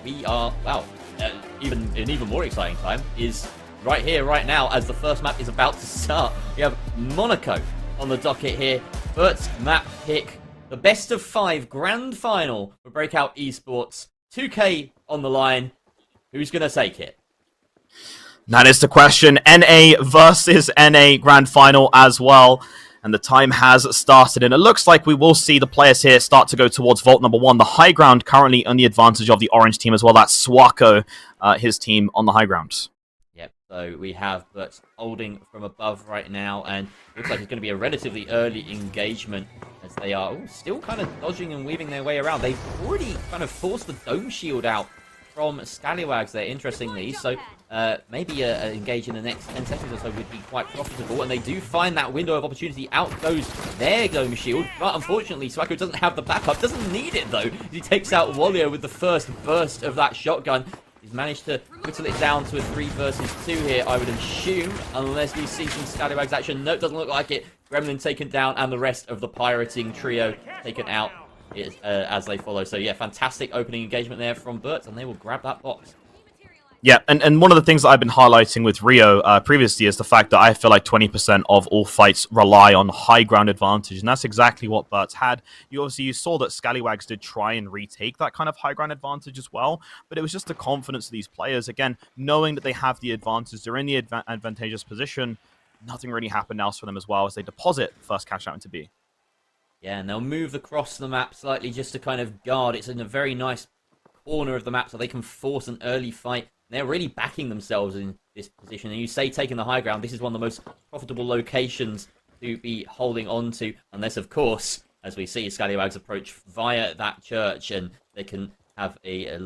We are, wow, even an even more exciting time is right here, right now, as the first map is about to start. We have Monaco on the docket here. BURTS map pick, the best of 5 grand final for Breakout Esports. 2K on the line. Who's going to take it? That is the question. NA versus NA grand final as well. And the time has started, and it looks like we will see the players here start to go towards vault number 1. The high ground currently on the advantage of the orange team as well. That's Swako, his team on the high ground. Yep, so we have BURTS holding from above right now, and looks like it's going to be a relatively early engagement as they are still kind of dodging and weaving their way around. They've already kind of forced the dome shield out from Scallywags there, interestingly, so maybe engage in the next 10 seconds or so would be quite profitable, and they do find that window of opportunity. Out goes their dome shield, but unfortunately Swako doesn't have the backup, doesn't need it though. He takes out Walio with the first burst of that shotgun. He's managed to whittle it down to a 3 versus 2 here, I would assume, unless we see some Scallywags action. No, it doesn't look like it. Gremlin taken down, and the rest of the pirating trio taken out as they follow. So yeah, fantastic opening engagement there from BURTS, and they will grab that box. Yeah, and one of the things that I've been highlighting with Rio previously is the fact that I feel like 20% of all fights rely on high ground advantage, and that's exactly what BURTS had. You saw that Scallywags did try and retake that kind of high ground advantage as well, but it was just the confidence of these players, again, knowing that they have the advantage, they're in the advantageous position. Nothing really happened else for them as well as they deposit the first cash out into B. Yeah, and they'll move across the map slightly just to kind of guard. It's in a very nice corner of the map so they can force an early fight. They're really backing themselves in this position. And you say taking the high ground, this is one of the most profitable locations to be holding on to. Unless, of course, as we see, Scallywags approach via that church and they can have a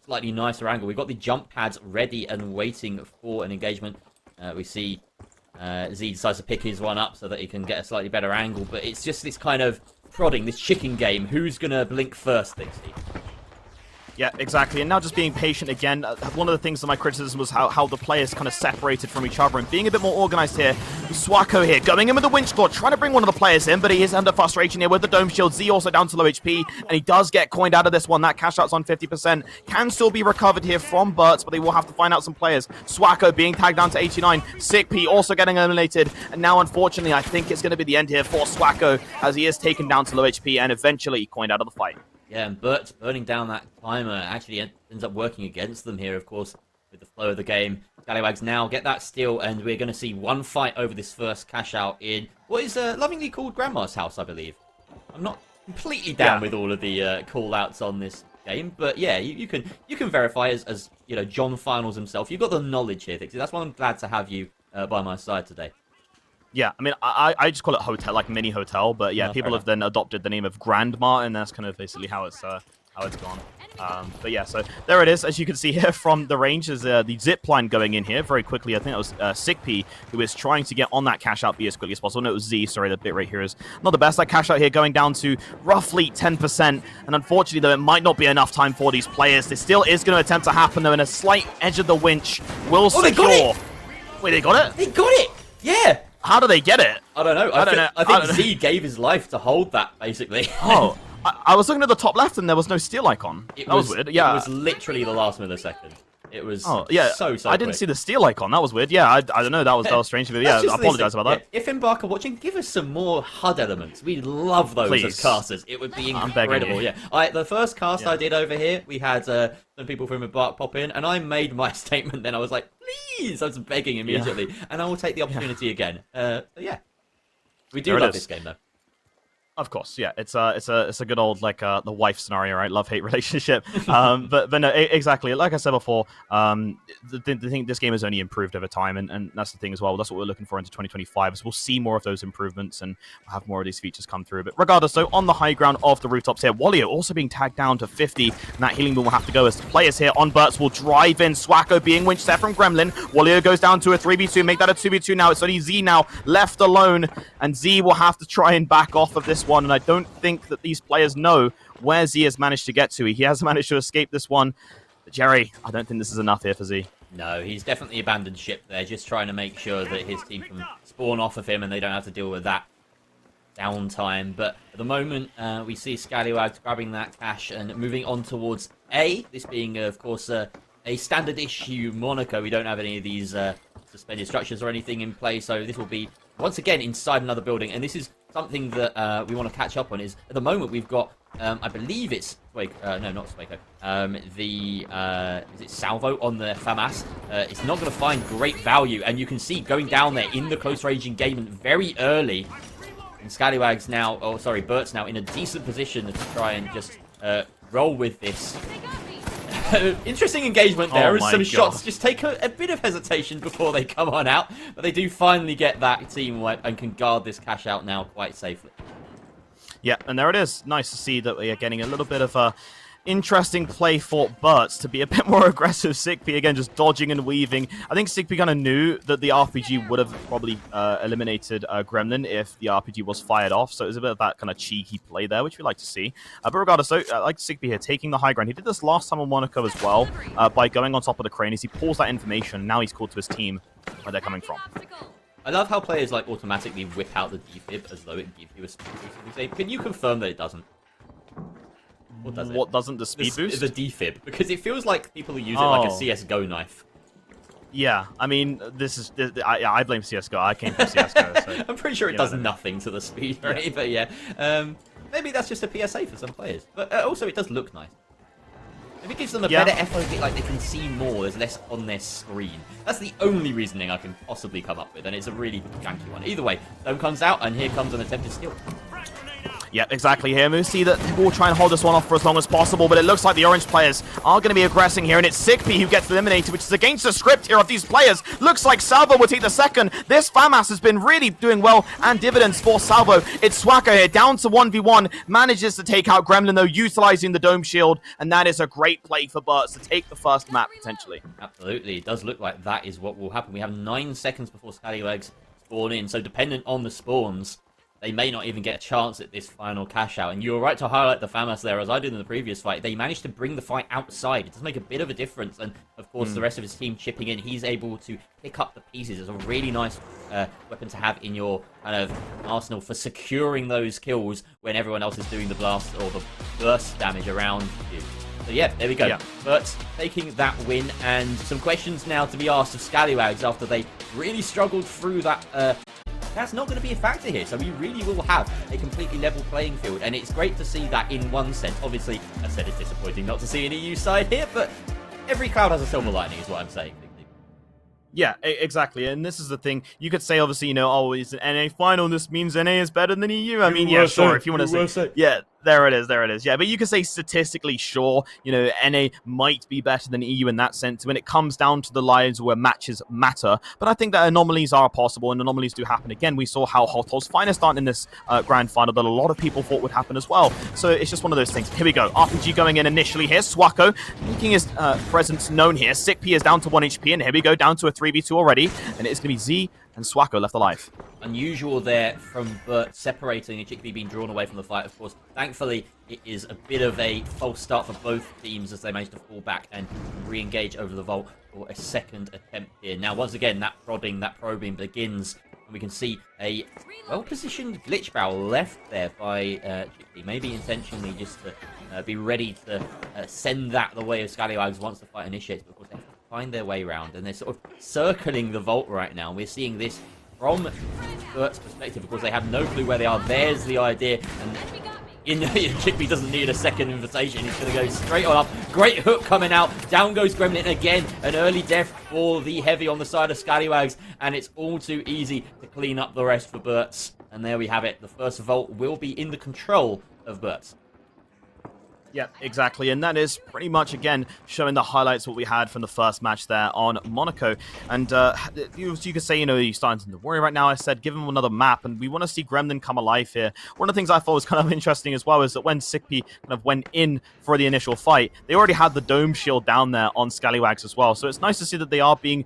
slightly nicer angle. We've got the jump pads ready and waiting for an engagement. We see Z decides to pick his one up so that he can get a slightly better angle. But it's just this kind of prodding, this chicken game. Who's going to blink first, thing, Steve? Yeah, exactly. And now just being patient again. One of the things that my criticism was how the players kind of separated from each other and being a bit more organized here. Swako here, going in with the winch claw, trying to bring one of the players in, but he is under frustration here with the dome shield. Z also down to low HP, and he does get coined out of this one. That cash out's on 50%. Can still be recovered here from BURTS, but they will have to find out some players. Swako being tagged down to 89. Sick P also getting eliminated. And now, unfortunately, I think it's going to be the end here for Swako as he is taken down to low HP and eventually coined out of the fight. Yeah, and BURTS burning down that timer actually ends up working against them here, of course, with the flow of the game. Scallywags now get that steal, and we're going to see one fight over this first cash out in what is lovingly called Grandma's house, I believe. I'm not completely down with all of the call-outs on this game, but yeah, you can verify as you know, John Finals himself. You've got the knowledge here, Dixie. That's why I'm glad to have you by my side today. Yeah, I mean, I just call it hotel, like mini hotel, but yeah, people have then adopted the name of Grandma, and that's kind of basically how it's gone. But yeah, so there it is. As you can see here from the range, is the zip line going in here very quickly. I think it was Sick P who is trying to get on that cash out B as quickly as possible. No, it was Z. Sorry, the bit right here is not the best. That cash out here going down to roughly 10%, and unfortunately, though, it might not be enough time for these players. This still is going to attempt to happen, though, and a slight edge of the winch will secure. They got it! Wait, they got it? They got it! Yeah! How do they get it? I don't know. I think Z gave his life to hold that, basically. Oh, I was looking at the top left and there was no steal icon. That was weird. Yeah, it was literally the last millisecond. It was so I didn't see the steal icon. That was weird. Yeah, I don't know. That was strange. But yeah, I apologize about that. If Embark are watching, give us some more HUD elements. We love those as casters. It would be incredible. Yeah. The first cast I did over here, we had some people from Embark pop in, and I made my statement. Then I was like, please, I was begging immediately, and I will take the opportunity again. Yeah, we do love this game though. Of course, yeah, it's a good old like the wife scenario, right? Love-hate relationship. But no, exactly. Like I said before, the thing, this game has only improved over time, and that's the thing as well. That's what we're looking for into 2025. Is we'll see more of those improvements and we'll have more of these features come through. But regardless, so on the high ground of the rooftops here, Walio also being tagged down to 50, and that healing will have to go as the players here on BURTS will drive in. Swako being winched there from Gremlin. Walio goes down to a 3v2, make that a 2v2 now. It's only Z now left alone, and Z will have to try and back off of this one, and I don't think that these players know where Z has managed to get to. He has managed to escape this one. But Jerry, I don't think this is enough here for Z. No, he's definitely abandoned ship there, just trying to make sure that his team can spawn off of him and they don't have to deal with that downtime. But at the moment, we see Scallywags grabbing that cash and moving on towards A, this being, of course, a standard issue Monaco. We don't have any of these suspended structures or anything in place, so this will be, once again, inside another building. And this is something that we want to catch up on. Is at the moment we've got, I believe it's no, not Swaco. Is it Salvo on the FAMAS? It's not going to find great value, and you can see going down there in the close range engagement very early. And Scallywags now, BURTS now in a decent position to try and just roll with this. Interesting engagement there, as some shots just take a bit of hesitation before they come on out, but they do finally get that team wipe and can guard this cash out now quite safely. Yeah, and there it is. Nice to see that we are getting a little bit of a interesting play for BURTS to be a bit more aggressive. Sigby again just dodging and weaving. I think Sigby kind of knew that the RPG would have probably eliminated Gremlin if the RPG was fired off, so it was a bit of that kind of cheeky play there, which we like to see. But regardless, though, I like Sigby here taking the high ground. He did this last time on Monaco as well by going on top of the crane as he pulls that information, and now he's called to his team where they're coming from. I love how players like automatically whip out the defib as though it gives you a speed boost. Can you confirm that it doesn't? What does it? What doesn't the speed boost? The defib, because it feels like people use it like a CS:GO knife. Yeah, I mean, I blame CS:GO. I came from CS:GO. So, I'm pretty sure it does nothing to the speed rate, but yeah. Maybe that's just a PSA for some players. But also, it does look nice. If it gives them a better FOV, like they can see more, there's less on their screen. That's the only reasoning I can possibly come up with, and it's a really janky one. Either way, Dome comes out, and here comes an attempted steal. Yeah, exactly here. We see that we'll try and hold this one off for as long as possible, but it looks like the orange players are going to be aggressing here, and it's Sigby who gets eliminated, which is against the script here of these players. Looks like Salvo will take the second. This FAMAS has been really doing well, and dividends for Salvo. It's Swaco here, down to 1v1, manages to take out Gremlin, though, utilizing the dome shield, and that is a great play for BURTS to take the first map, potentially. Absolutely. It does look like that is what will happen. We have 9 seconds before Scallywags spawn in, so dependent on the spawns, they may not even get a chance at this final cash out. And you were right to highlight the FAMAS there, as I did in the previous fight. They managed to bring the fight outside. It does make a bit of a difference. And, of course, the rest of his team chipping in. He's able to pick up the pieces. It's a really nice weapon to have in your kind of arsenal for securing those kills when everyone else is doing the blast or the burst damage around you. So, yeah, there we go. BURTS taking that win. And some questions now to be asked of Scallywags after they really struggled through that... That's not going to be a factor here, so we really will have a completely level playing field, and it's great to see that in one sense. Obviously, I said it's disappointing not to see an EU side here, but every cloud has a silver lining, is what I'm saying. Yeah, exactly, and this is the thing. You could say, obviously, you know, oh, it's an NA final, this means NA is better than EU. I mean, yeah, sure, if you want to say... Yeah, there it is. Yeah, but you could say statistically, sure, you know, NA might be better than EU in that sense when it comes down to the lines where matches matter. But I think that anomalies are possible, and anomalies do happen. Again, we saw how Hotol's finest aren't in this grand final that a lot of people thought would happen as well. So it's just one of those things. Here we go. RPG going in initially here. Swaco making his presence known here. Sigby is down to 1 HP, and here we go, down to a 3v2 already. And it's going to be Z and Swaco left alive. Unusual there from BURTS separating and Chickpea being drawn away from the fight, of course. Thankfully, it is a bit of a false start for both teams as they manage to fall back and re-engage over the vault for a second attempt here. Now, once again, that prodding, that probing begins, and we can see a well-positioned glitch barrel left there by Chickpea, maybe intentionally just to be ready to send that the way of Scallywags once the fight initiates, but of course they have to find their way around, and they're sort of circling the vault right now. We're seeing this from BURTS' perspective. Of course, they have no clue where they are. There's the idea, and Chickpea doesn't need a second invitation. He's going to go straight on up. Great hook coming out. Down goes Gremlin again. An early death for the heavy on the side of Scallywags, and it's all too easy to clean up the rest for BURTS. And there we have it. The first vault will be in the control of BURTS. Yeah, exactly, and that is pretty much, again, showing the highlights of what we had from the first match there on Monaco. And you could say, you know, you're starting to worry right now. I said, give him another map, and we want to see Gremlin come alive here. One of the things I thought was kind of interesting as well is that when Sigby kind of went in for the initial fight, they already had the dome shield down there on Scallywags as well. So it's nice to see that they are being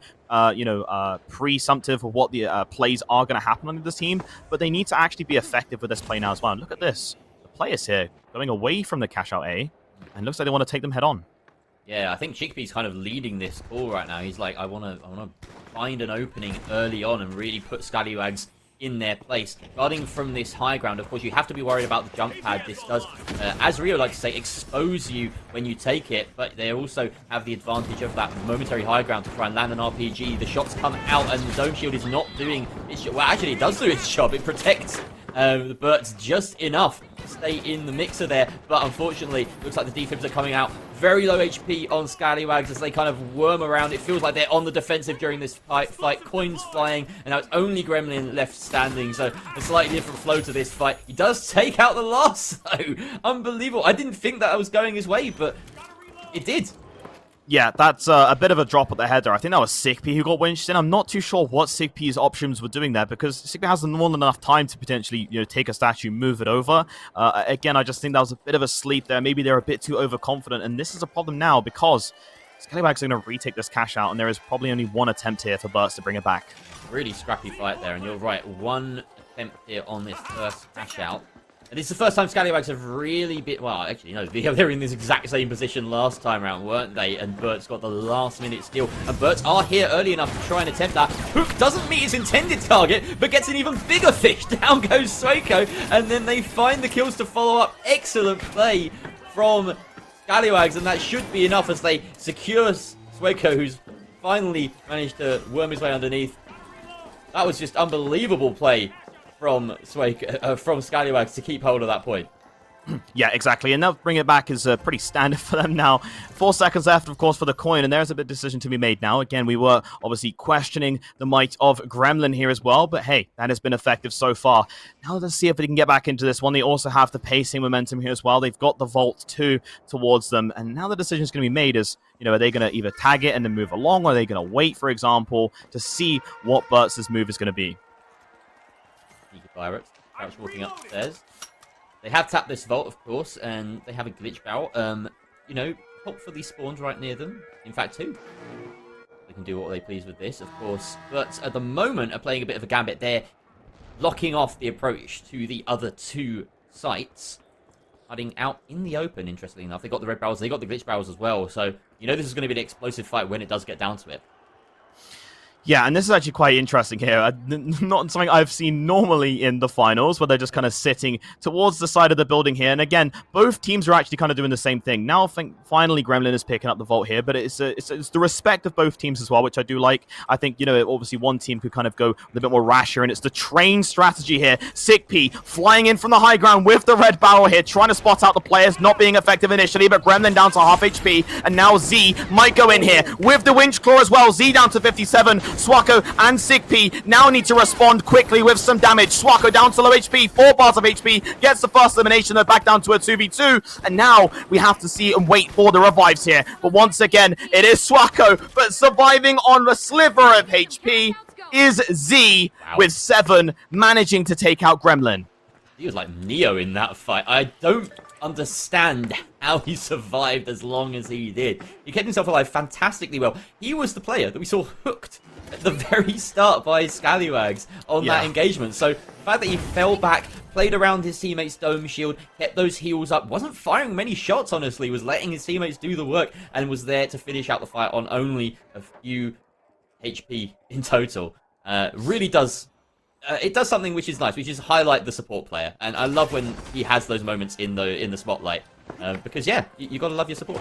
presumptive of what the plays are going to happen on this team, but they need to actually be effective with this play now as well. And look at this. Players here going away from the cash out A, and looks like they want to take them head on. Yeah, I think Chickpea's kind of leading this call right now. He's like, I want to find an opening early on and really put Scallywags in their place. Guarding from this high ground, of course, you have to be worried about the jump pad. This does, as Rio likes to say, expose you when you take it, but they also have the advantage of that momentary high ground to try and land an RPG. The shots come out, and the dome shield is not doing its job. Well, actually, it does do its job. It protects the BURTS just enough to stay in the mixer there, but unfortunately, looks like the defibs are coming out. Very low HP on Scallywags as they kind of worm around. It feels like they're on the defensive during this fight. Coins flying, and now it's only Gremlin left standing, so a slightly different flow to this fight. He does take out the loss, though. Unbelievable. I didn't think that was going his way, but it did. Yeah, that's a bit of a drop at the header. I think that was Sigp who got winched in. I'm not too sure what Sigp's options were doing there because Sigp has more than enough time to potentially, take a statue, move it over. Again, I just think that was a bit of a sleep there. Maybe they're a bit too overconfident, and this is a problem now because Scallywags are going to retake this cash out, and there is probably only one attempt here for BURTS to bring it back. Really scrappy fight there, and you're right. One attempt here on this first cash out. And it's the first time Scallywags have really been... Well, actually, no, they were in this exact same position last time around, weren't they? And BURTS got the last-minute steal. And BURTS are here early enough to try and attempt that. Hook doesn't meet his intended target, but gets an even bigger fish. Down goes Sueko, and then they find the kills to follow up. Excellent play from Scallywags, and that should be enough as they secure Sueko, who's finally managed to worm his way underneath. That was just unbelievable play from Scallywags to keep hold of that point. Yeah, exactly. And they'll bring it back is pretty standard for them now. 4 seconds left, of course, for the coin, and there's a bit of decision to be made now. Again, we were obviously questioning the might of Gremlin here as well, but hey, that has been effective so far. Now let's see if they can get back into this one. They also have the pacing momentum here as well. They've got the Vault 2 towards them, and now the decision is going to be made is, are they going to either tag it and then move along, or are they going to wait, for example, to see what BURTS' move is going to be? Pirates, Crouch walking upstairs. They have tapped this vault, of course, and they have a glitch barrel. Hopefully spawned right near them. In fact, 2. They can do what they please with this, of course. But at the moment, are playing a bit of a gambit. They're blocking off the approach to the other 2 sites. Hiding out in the open, interestingly enough. They got the red barrels, they got the glitch barrels as well. So, this is going to be an explosive fight when it does get down to it. Yeah, and this is actually quite interesting here. Not something I've seen normally in the finals, where they're just kind of sitting towards the side of the building here. And again, both teams are actually kind of doing the same thing. Now, I think finally Gremlin is picking up the vault here, but it's the respect of both teams as well, which I do like. I think, obviously one team could kind of go a bit more rash here, and it's the train strategy here. Sigp flying in from the high ground with the red barrel here, trying to spot out the players, not being effective initially, but Gremlin down to half HP, and now Z might go in here with the winch claw as well. Z down to 57. Sueko and Sigp now need to respond quickly with some damage. Sueko down to low HP, 4 bars of HP, gets the first elimination. They're back down to a 2v2, and now we have to see and wait for the revives here. But once again, it is Sueko, but surviving on a sliver of HP is Z with 7, managing to take out Gremlin. He was like Neo in that fight. I don't understand how he survived as long as he did. He kept himself alive fantastically well. He was the player that we saw hooked at the very start by Scallywags on that engagement. So the fact that he fell back, played around his teammates' dome shield, kept those heals up, wasn't firing many shots, honestly, was letting his teammates do the work, and was there to finish out the fight on only a few HP in total. Really does... it does something which is nice, which is highlight the support player. And I love when he has those moments in the spotlight. Because, you got to love your support.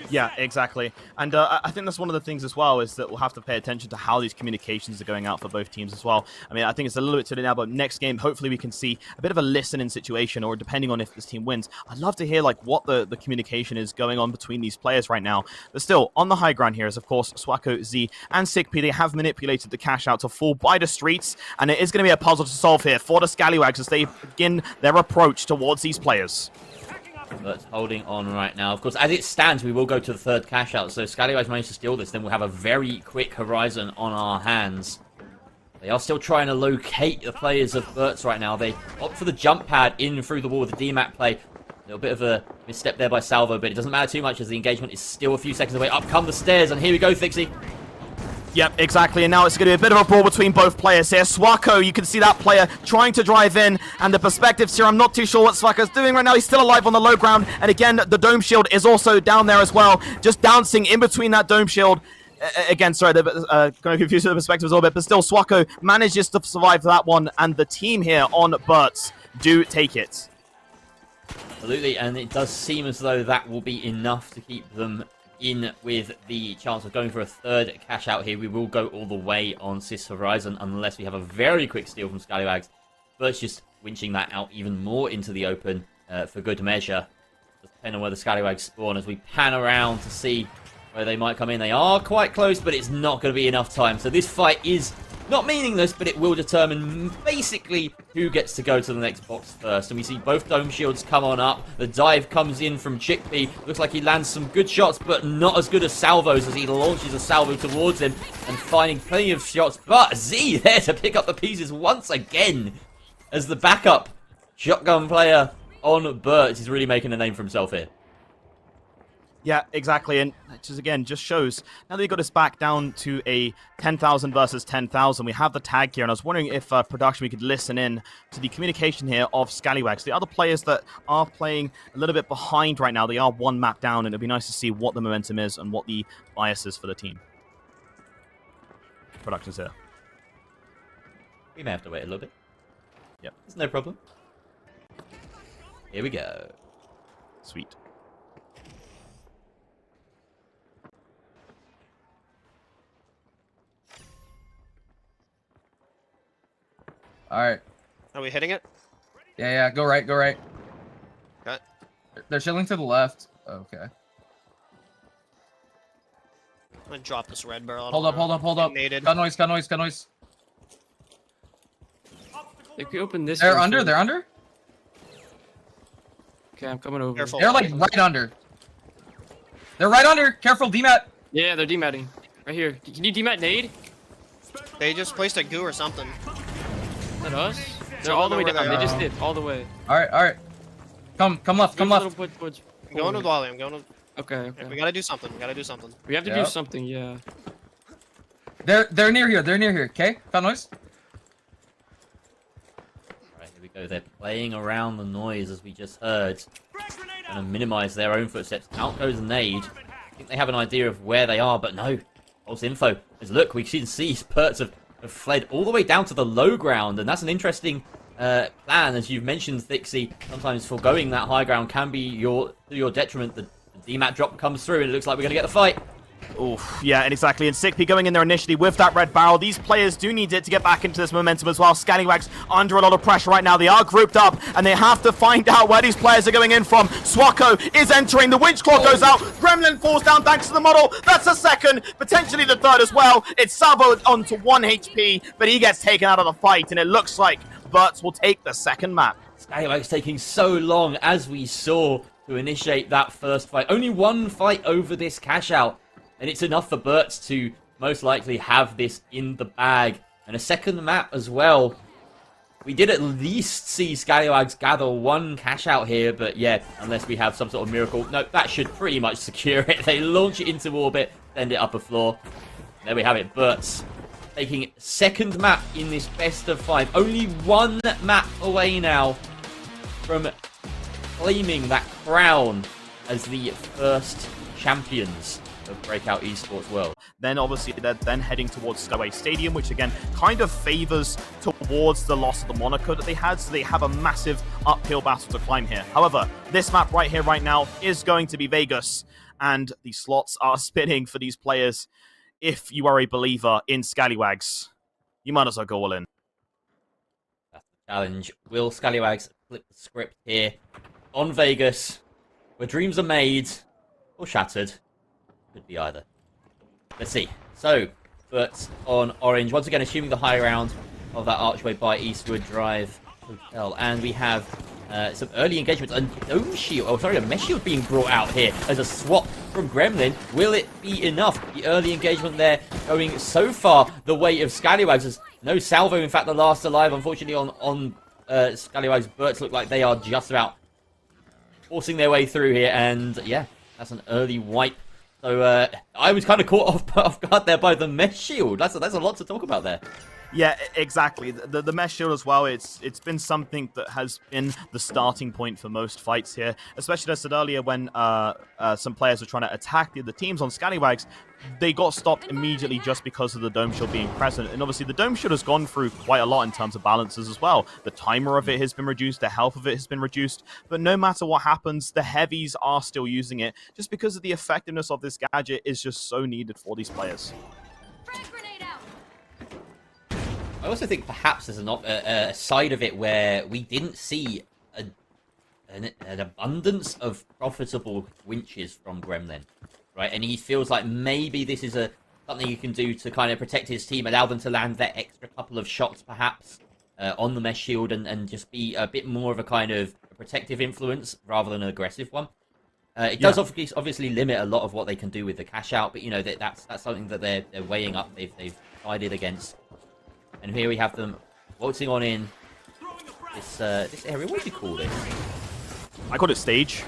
Yeah, exactly. And I think that's one of the things as well, is that we'll have to pay attention to how these communications are going out for both teams as well. I mean, I think it's a little bit too late now, but next game, hopefully we can see a bit of a listening situation, or depending on if this team wins. I'd love to hear what the communication is going on between these players right now. But still, on the high ground here is, of course, Sueko, Z, and Sigp. They have manipulated the cash out to fall by the streets, and it is going to be a puzzle to solve here for the Scallywags as they begin their approach towards these players. But holding on right now. Of course, as it stands, we will go to the 3rd cash out. So Scallywags managed to steal this, then we'll have a very quick horizon on our hands. They are still trying to locate the players of BURTS right now. They opt for the jump pad in through the wall with the DMAT play. A little bit of a misstep there by Salvo, but it doesn't matter too much as the engagement is still a few seconds away. Up come the stairs, and here we go, Fixie. Yep, exactly, and now it's going to be a bit of a brawl between both players here. Sueko, you can see that player trying to drive in, and the perspectives here, I'm not too sure what Sueko's doing right now. He's still alive on the low ground, and again, the dome shield is also down there as well, just dancing in between that dome shield. again, sorry, they're going to confuse the perspectives a little bit, but still, Swako manages to survive that one, and the team here on BURTS do take it. Absolutely, and it does seem as though that will be enough to keep them in with the chance of going for a third cash out here. We will go all the way on Sis Horizon unless we have a very quick steal from Scallywags. But just winching that out even more into the open for good measure. Just depending on where the Scallywags spawn as we pan around to see where they might come in. They are quite close, but it's not going to be enough time. So this fight is not meaningless, but it will determine basically who gets to go to the next box first. And we see both dome shields come on up. The dive comes in from Chickpea. Looks like he lands some good shots, but not as good as salvos as he launches a salvo towards him and finding plenty of shots. But Z there to pick up the pieces once again as the backup shotgun player on BURTS is really making a name for himself here. Yeah, exactly, and again just shows now that we got us back down to a 10,000 versus 10,000. We have the tag here, and I was wondering if production we could listen in to the communication here of Scallywags. The other players that are playing a little bit behind right now, they are one map down, and it'd be nice to see what the momentum is and what the bias is for the team. Production's here. We may have to wait a little bit. Yep, it's no problem. Here we go. Sweet. Alright. Are we hitting it? Yeah, go right, go right. Okay. They're chilling to the left. Okay. I'm gonna drop this red barrel. Hold up. Naded. Got noise. If you open this... They're under. Okay, I'm coming over. Careful. They're like right under. They're right under. Careful, DMAT. Yeah, they're dematting. Right here. Can you demat nade? They just placed a goo or something. Is that us? They're all the way down. They just did. All the way. Alright. Come left. I'm I'm going with Wally. I'm going with... Okay. We gotta do something. We have to do something, yeah. They're near here. Okay? Got noise? Right, here we go. They're playing around the noise as we just heard. Trying to minimize their own footsteps. Out goes Nade. I think they have an idea of where they are, but no. False info. As look, we can see BURTS have fled all the way down to the low ground, and that's an interesting plan, as you've mentioned, Thixie. Sometimes foregoing that high ground can be to your detriment. The DMAT drop comes through, and it looks like we're going to get the fight. Oof, yeah, and exactly. And Sickpea going in there initially with that red barrel. These players do need it to get back into this momentum as well. Scallywags under a lot of pressure right now. They are grouped up, and they have to find out where these players are going in from. Swako is entering. The winch claw goes out. Gremlin falls down thanks to the model. That's a second, potentially the third as well. It's salvoed onto 1 HP, but he gets taken out of the fight, and it looks like BURTS will take the second map. Scallywags taking so long, as we saw, to initiate that first fight. Only one fight over this cash out. And it's enough for BURTS to most likely have this in the bag. And a second map as well. We did at least see Scallywags gather one cash out here. But yeah, unless we have some sort of miracle. No, that should pretty much secure it. They launch it into orbit, send it up a floor. There we have it. BURTS taking second map in this best of 5. Only one map away now from claiming that crown as the first champions of Breakout Esports World. Then obviously they're then heading towards Skyway Stadium, which again kind of favors towards the loss of the Monaco that they had, so they have a massive uphill battle to climb here. However, this map right here, right now, is going to be Vegas, and the slots are spinning for these players. If you are a believer in Scallywags, you might as well go all in. That's the challenge. Will Scallywags flip the script here on Vegas, where dreams are made or shattered? Could be either. Let's see. So, BURTS on orange. Once again, assuming the high ground of that archway by Eastwood Drive Hotel. And we have some early engagements. A dome shield. Oh, sorry, a mesh shield being brought out here as a swap from Gremlin. Will it be enough? The early engagement there going so far the way of Scallywags. There's no salvo, in fact, the last alive. Unfortunately, on Scallywags, BURTS look like they are just about forcing their way through here. And yeah, that's an early wipe. So I was kind of caught off guard there by the mesh shield. That's a lot to talk about there. Yeah, exactly. The mesh shield as well, it's been something that has been the starting point for most fights here, especially as I said earlier when some players were trying to attack the other teams on Scallywags. They got stopped immediately just because of the dome shield being present. And obviously the dome shield has gone through quite a lot in terms of balances as well. The timer of it has been reduced, the health of it has been reduced, but no matter what happens, the heavies are still using it just because of the effectiveness of this gadget is just so needed for these players. I also think perhaps there's a side of it where we didn't see an abundance of profitable winches from Gremlin, right? And he feels like maybe this is something he can do to kind of protect his team, allow them to land that extra couple of shots perhaps on the mesh shield and just be a bit more of a kind of protective influence rather than an aggressive one. It does obviously limit a lot of what they can do with the cash out, but you know that's something that they're weighing up. They've decided against. And here we have them waltzing on in this area. What do you call this? I called it stage.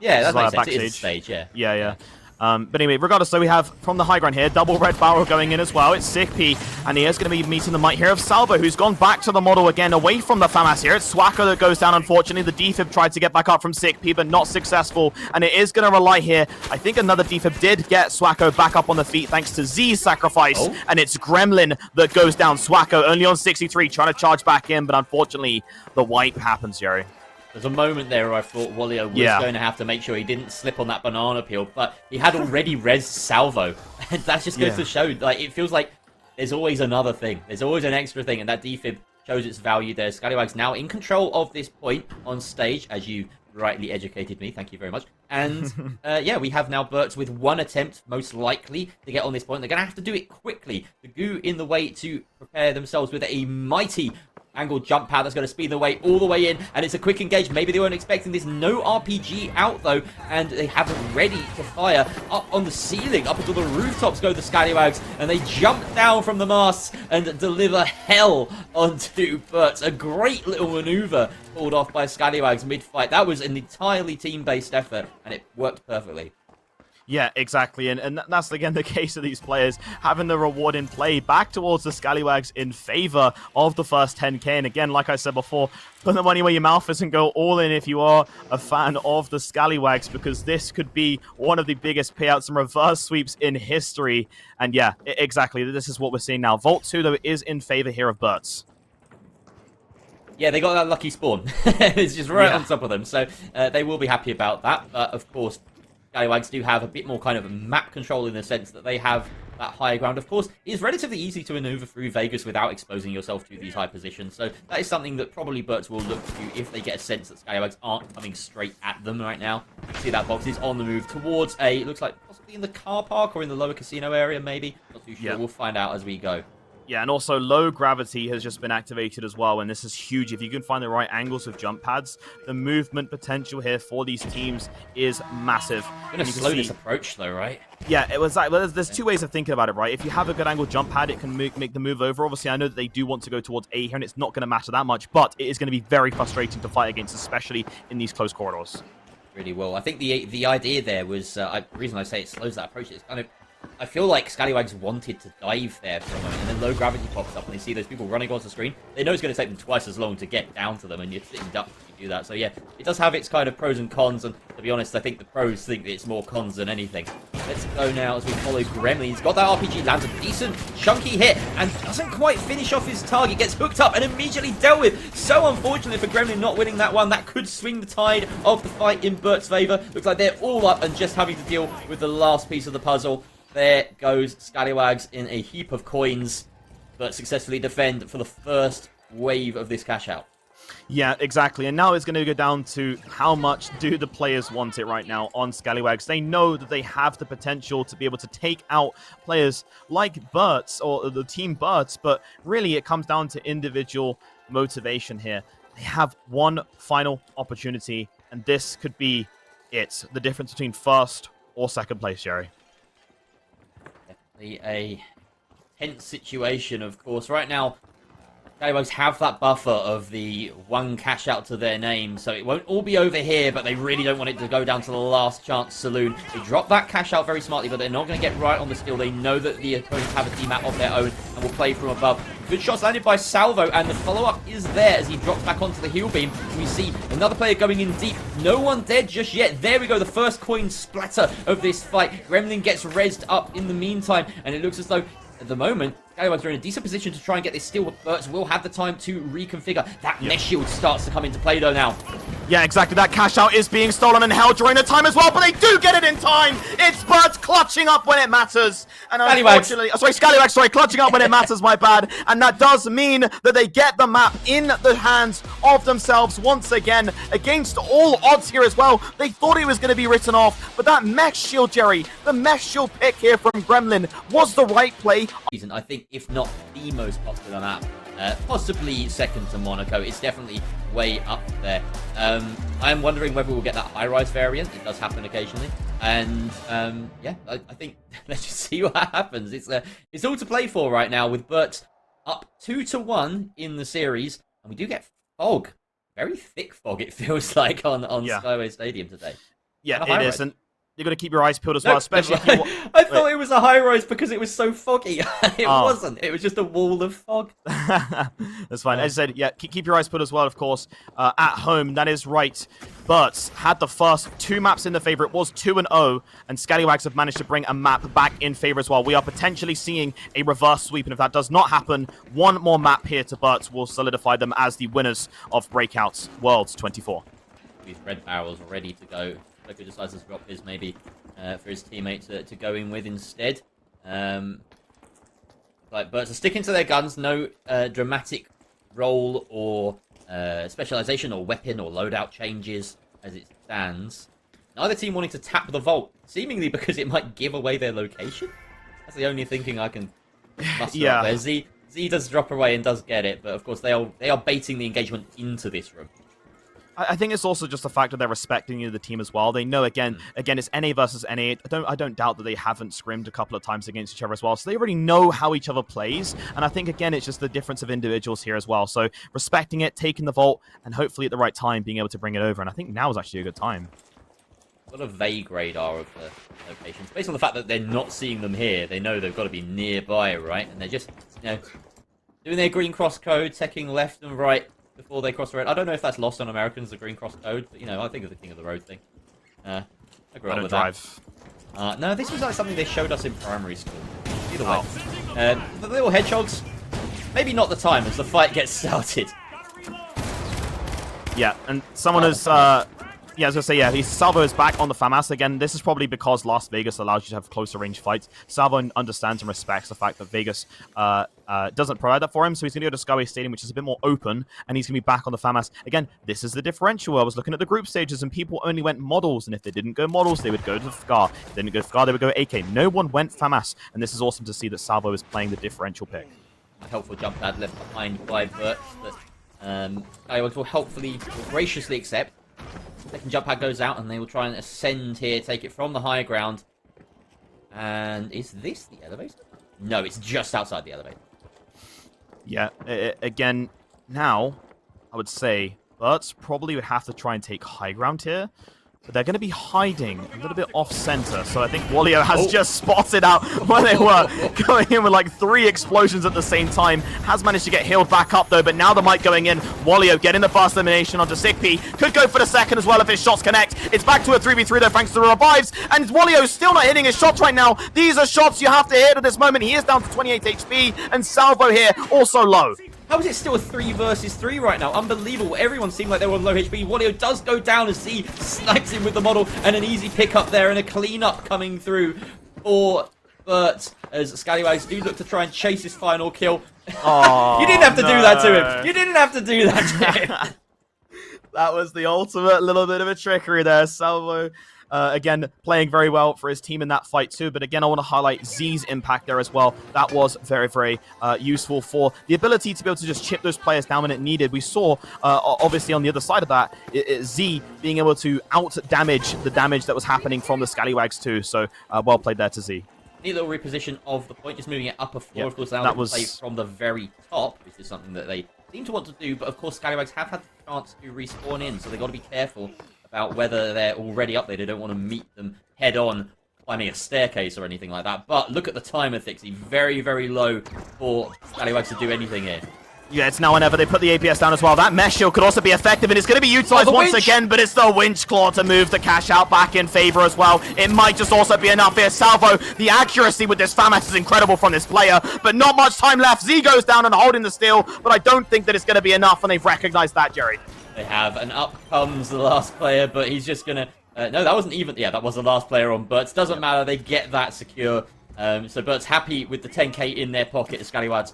Yeah, that's like makes sense. It backstage. is stage, yeah. Yeah. But anyway, regardless, so we have from the high ground here, double red barrel going in as well. It's Sickpea, and he is going to be meeting the might here of Salvo, who's gone back to the model again, away from the FAMAS here. It's Swacko that goes down, unfortunately. The defib tried to get back up from Sickpea, but not successful, and it is going to rely here. I think another defib did get Swacko back up on the feet thanks to Z's sacrifice, and it's Gremlin that goes down. Swacko only on 63, trying to charge back in, but unfortunately, the wipe happens, Yuri. There's a moment there where I thought Wallio was going to have to make sure he didn't slip on that banana peel, but he had already res Salvo. And that just goes to show, like, it feels like there's always another thing. There's always an extra thing, and that defib shows its value there. Scallywags now in control of this point on stage, as you rightly educated me. Thank you very much. And, yeah, we have now BURTS with one attempt, most likely, to get on this point. They're going to have to do it quickly. The goo in the way to prepare themselves with a mighty angled jump pad that's going to speed the way all the way in, and it's a quick engage. Maybe they weren't expecting this. No RPG out though, and they have it ready to fire up on the ceiling. Up until the rooftops go the Scallywags, and they jump down from the masts and deliver hell onto BURTS. A great little maneuver pulled off by Scallywags mid-fight. That was an entirely team-based effort, and it worked perfectly. Yeah, exactly, and that's again the case of these players having the reward in play back towards the Scallywags in favor of the first 10k. And again, like I said before, put the money where your mouth is and go all in if you are a fan of the Scallywags, because this could be one of the biggest payouts and reverse sweeps in history. And yeah, exactly, this is what we're seeing now. Vault 2, though, is in favor here of BURTS. Yeah, they got that lucky spawn. It's just right on top of them, so they will be happy about that. But of course, Scallywags do have a bit more kind of map control in the sense that they have that higher ground. Of course, it is relatively easy to maneuver through Vegas without exposing yourself to these high positions. So that is something that probably BURTS will look to if they get a sense that Scallywags aren't coming straight at them right now. You can see that box is on the move towards it looks like possibly in the car park or in the lower casino area maybe. Not too sure. Yeah. We'll find out as we go. Yeah, and also low gravity has just been activated as well, and this is huge. If you can find the right angles with jump pads, the movement potential here for these teams is massive. Going to slow this approach though, right? Yeah, it was like, well, there's two ways of thinking about it, right? If you have a good angle jump pad, it can make the move over. Obviously, I know that they do want to go towards A here, and it's not going to matter that much, but it is going to be very frustrating to fight against, especially in these close corridors. Really well. I think the idea there was, the reason I say it slows that approach is kind of, I feel like Scallywags wanted to dive there for a moment, and then low gravity pops up, and they see those people running across the screen. They know it's going to take them twice as long to get down to them, and you're sitting ducks if you do that. So yeah, it does have its kind of pros and cons, and to be honest, I think the pros think that it's more cons than anything. Let's go now as we follow Gremlin. He's got that RPG, lands a decent, chunky hit, and doesn't quite finish off his target. Gets hooked up and immediately dealt with. So unfortunate for Gremlin not winning that one. That could swing the tide of the fight in BURTS' favor. Looks like they're all up and just having to deal with the last piece of the puzzle. There goes Scallywags in a heap of coins, but successfully defend for the first wave of this cash out. Yeah, exactly. And now it's going to go down to how much do the players want it right now on Scallywags. They know that they have the potential to be able to take out players like BURTS or the team BURTS, but really it comes down to individual motivation here. They have one final opportunity, and this could be it. The difference between first or second place, Jerry. A tense situation, of course. Right now, Scallywags have that buffer of the one cash out to their name, so it won't all be over here, but they really don't want it to go down to the last chance saloon. They drop that cash out very smartly, but they're not going to get right on the steal. They know that the opponents have a team out of their own and will play from above. Good shots landed by Salvo, and the follow-up is there as he drops back onto the heel beam. We see another player going in deep. No one dead just yet. There we go, the first coin splatter of this fight. Gremlin gets rezzed up in the meantime, and it looks as though, at the moment, Scallywags are in a decent position to try and get this steal, but BURTS will have the time to reconfigure. That mesh shield starts to come into play, though, now. Yeah, exactly. That cash out is being stolen and held during the time as well, but they do get it in time. It's BURTS clutching up when it matters. And unfortunately, Scallywags, clutching up when it matters, my bad. And that does mean that they get the map in the hands of themselves once again, against all odds here as well. They thought it was going to be written off, but that mesh shield, Jerry, the mesh shield pick here from Gremlin was the right play. I think, if not the most popular map, possibly second to Monaco. It's definitely way up there. I'm wondering whether we'll get that high-rise variant. It does happen occasionally. And, yeah, I think let's just see what happens. It's all to play for right now, with BURTS up 2-1 in the series. And we do get fog. Very thick fog, it feels like, on Skyway Stadium today. Yeah, it is. And you've got to keep your eyes peeled as well, especially if you... I thought it was a high-rise because it was so foggy. It wasn't. It was just a wall of fog. That's fine. As I said, yeah, keep your eyes peeled as well, of course. At home, that is right. BURTS had the first 2 maps in the favor. It was 2-0, and Scallywags have managed to bring a map back in favor as well. We are potentially seeing a reverse sweep, and if that does not happen, one more map here to BURTS will solidify them as the winners of BREAKOUT Worlds 24. These red barrels ready to go. Loco decides to drop his maybe for his teammate to go in with instead. Like BURTS are sticking to their guns. No dramatic role or specialization or weapon or loadout changes as it stands. Neither team wanting to tap the vault, seemingly because it might give away their location. That's the only thinking I can muster up there. Z does drop away and does get it, but of course they are baiting the engagement into this room. I think it's also just the fact that they're respecting the team as well. They know, again, it's NA versus NA. I don't doubt that they haven't scrimmed a couple of times against each other as well. So they already know how each other plays. And I think, again, it's just the difference of individuals here as well. So respecting it, taking the vault, and hopefully at the right time being able to bring it over. And I think now is actually a good time. What a vague radar of the locations. Based on the fact that they're not seeing them here, they know they've got to be nearby, right? And they're just, doing their green cross code, checking left and right before they cross the road. I don't know if that's lost on Americans, the green cross code, but, I think of the King of the Road thing. I grew up with that. No, this was like something they showed us in primary school. Either way. The little hedgehogs, maybe not the time as the fight gets started. Yeah, and someone has... Yeah, I was going to say, yeah, Salvo is back on the FAMAS. Again, this is probably because Las Vegas allows you to have closer range fights. Salvo understands and respects the fact that Vegas doesn't provide that for him, so he's going to go to Skyway Stadium, which is a bit more open, and he's going to be back on the FAMAS. Again, this is the differential. I was looking at the group stages, and people only went models, and if they didn't go models, they would go to FGAR. If they didn't go to FGAR, they would go AK. No one went FAMAS, and this is awesome to see that Salvo is playing the differential pick. A helpful jump pad left behind by BURTS that Scallywags will graciously accept. Second jump pad goes out, and they will try and ascend here, take it from the higher ground. And is this the elevator? No, it's just outside the elevator. Yeah, again, now, I would say BURTS probably would have to try and take high ground here. But they're going to be hiding a little bit off-center, so I think Wallio has just spotted out where they were, going in with like 3 explosions at the same time. Has managed to get healed back up, though, but now the mic going in. Wallio getting the first elimination onto Sigp. Could go for the second as well if his shots connect. It's back to a 3v3, though, thanks to the revives, and Wallio's still not hitting his shots right now. These are shots you have to hit at this moment. He is down to 28 HP, and Salvo here also low. How is it still a 3 versus 3 right now? Unbelievable. Everyone seemed like they were on low HP. Wallio does go down as Z snipes him with the model, and an easy pick up there and a cleanup coming through for BURTS as Scallywags do look to try and chase his final kill. Oh, you didn't have to do that to him. You didn't have to do that to him. That was the ultimate little bit of a trickery there. Salvo, again, playing very well for his team in that fight too. But again, I want to highlight Z's impact there as well. That was very, very useful for the ability to be able to just chip those players down when it needed. We saw, obviously, on the other side of that, Z being able to out-damage the damage that was happening from the Scallywags too. So, well played there to Z. Neat little reposition of the point, just moving it up a floor. Yep, of course, now they can play from the very top. This is something that they seem to want to do, but of course, Scallywags have had the chance to respawn in, so they've got to be careful about whether they're already up there. They don't want to meet them head on climbing a staircase or anything like that. But look at the timer, Thixie. Very, very low for Scallywags to do anything here. Yeah, it's now or never. They put the APS down as well. That mesh shield could also be effective, and it's going to be utilized once again, but it's the winch claw to move the cash out back in favor as well. It might just also be enough here. Salvo, the accuracy with this FAMAS is incredible from this player, but not much time left. Z goes down and holding the steal, but I don't think that it's going to be enough, and they've recognized that, Jerry. They have, and up comes the last player, but he's just going to... no, that wasn't even... Yeah, that was the last player on BURTS. Doesn't matter, they get that secure. So BURTS happy with the 10k in their pocket. Scallywags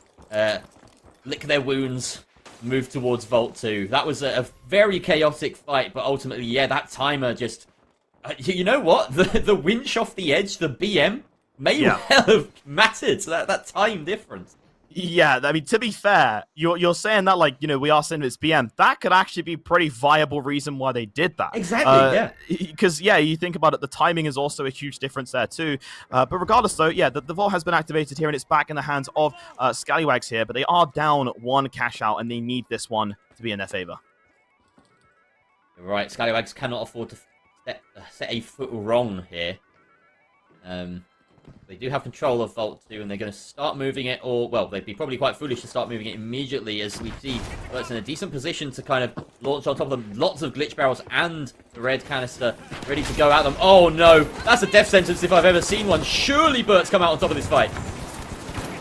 lick their wounds, move towards Vault 2. That was a very chaotic fight, but ultimately, yeah, that timer just... you know what? The winch off the edge, the BM, may well have mattered. So that time difference. Yeah, I mean, to be fair, you're saying that, like, you know, we are saying it's BM. That could actually be a pretty viable reason why they did that. Exactly, yeah. Because, yeah, you think about it, the timing is also a huge difference there, too. But regardless, though, yeah, the vault has been activated here, and it's back in the hands of Scallywags here. But they are down one cash out, and they need this one to be in their favor. Right, Scallywags cannot afford to set a foot wrong here. They do have control of Vault 2, and they're going to start moving it, or, well, they'd be probably quite foolish to start moving it immediately, as we see BURTS in a decent position to kind of launch on top of them. Lots of glitch barrels and the red canister ready to go at them. Oh, no. That's a death sentence if I've ever seen one. Surely BURTS come out on top of this fight.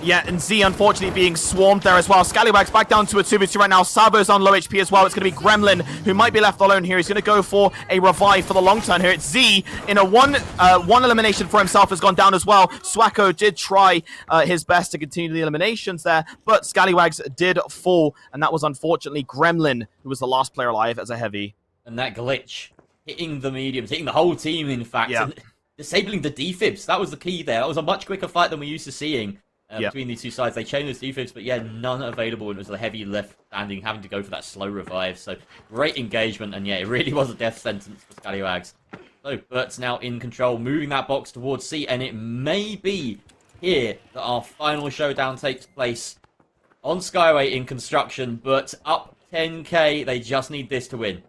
Yeah, and Z unfortunately being swarmed there as well. Scallywags back down to a 2v2 right now. Salvo's on low HP as well. It's going to be Gremlin, who might be left alone here. He's going to go for a revive for the long turn here. It's Z in a one elimination for himself has gone down as well. Swacko did try his best to continue the eliminations there, but Scallywags did fall, and that was unfortunately Gremlin, who was the last player alive as a heavy. And that glitch, hitting the mediums, hitting the whole team, in fact, and disabling the defibs. That was the key there. That was a much quicker fight than we're used to seeing. Between these two sides, they chained those defibs, but yeah, none available, and it was the heavy left standing, having to go for that slow revive. So great engagement, and yeah, it really was a death sentence for Scallywags. So BURTS now in control, moving that box towards C, and it may be here that our final showdown takes place on Skyway in construction. But up 10k, they just need this to win.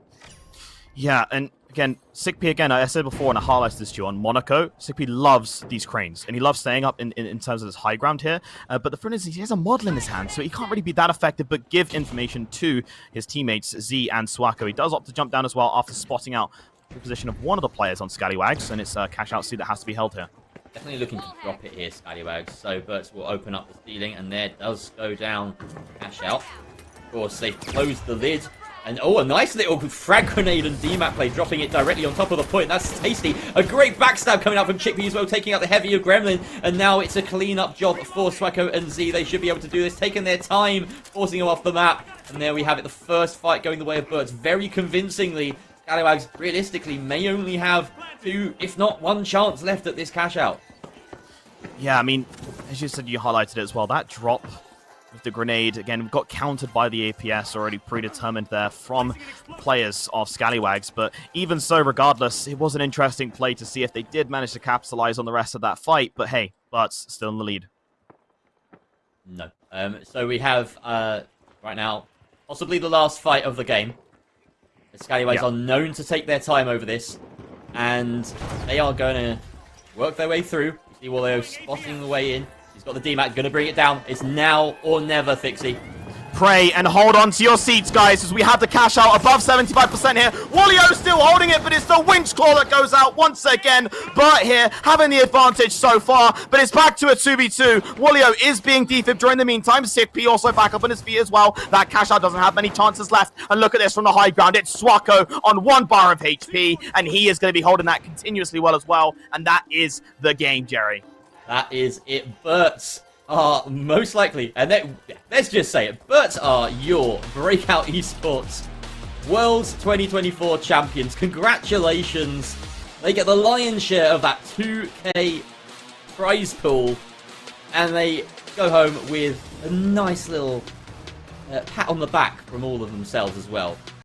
Yeah, and again, SickP, again, I said before, and I highlighted this to you on Monaco, SickP loves these cranes, and he loves staying up in terms of this high ground here, but the front is he has a model in his hand, so he can't really be that effective, but give information to his teammates, Z and Swacko. He does opt to jump down as well after spotting out the position of one of the players on Scallywags, and it's cash out C that has to be held here. Definitely looking to drop it here, Scallywags, so BURTS will open up the ceiling, and there does go down cash out. Of course, they've closed the lid. And oh, a nice little frag grenade and DMAT play, dropping it directly on top of the point. That's tasty. A great backstab coming out from Chickpea as well, taking out the heavier Gremlin. And now it's a clean-up job for Swacko and Z. They should be able to do this, taking their time, forcing them off the map. And there we have it, the first fight going the way of BURTS. Very convincingly, Scallywags realistically may only have 2, if not 1 chance left at this cash out. Yeah, I mean, as you said, you highlighted it as well. That drop with the grenade, again, got countered by the APS, already predetermined there from players of Scallywags, but even so, regardless, it was an interesting play to see if they did manage to capitalize on the rest of that fight, but hey, BURTS still in the lead. No. So we have, right now, possibly the last fight of the game. The Scallywags are known to take their time over this, and they are going to work their way through. You see Wallio spotting the way in. He's got the DMAT, going to bring it down. It's now or never, Thixie. Pray and hold on to your seats, guys, as we have the cash out above 75% here. Wallio still holding it, but it's the winch claw that goes out once again. Burt here having the advantage so far, but it's back to a 2v2. Wallio is being defibbed during the meantime. SickP also back up on his feet as well. That cash out doesn't have many chances left. And look at this from the high ground. It's Swacko on 1 bar of HP, and he is going to be holding that continuously well as well. And that is the game, Jerry. That is it. BURTS are most likely, and let's just say it, BURTS are your Breakout Esports Worlds 2024 champions. Congratulations. They get the lion's share of that 2k prize pool, and they go home with a nice little pat on the back from all of themselves as well.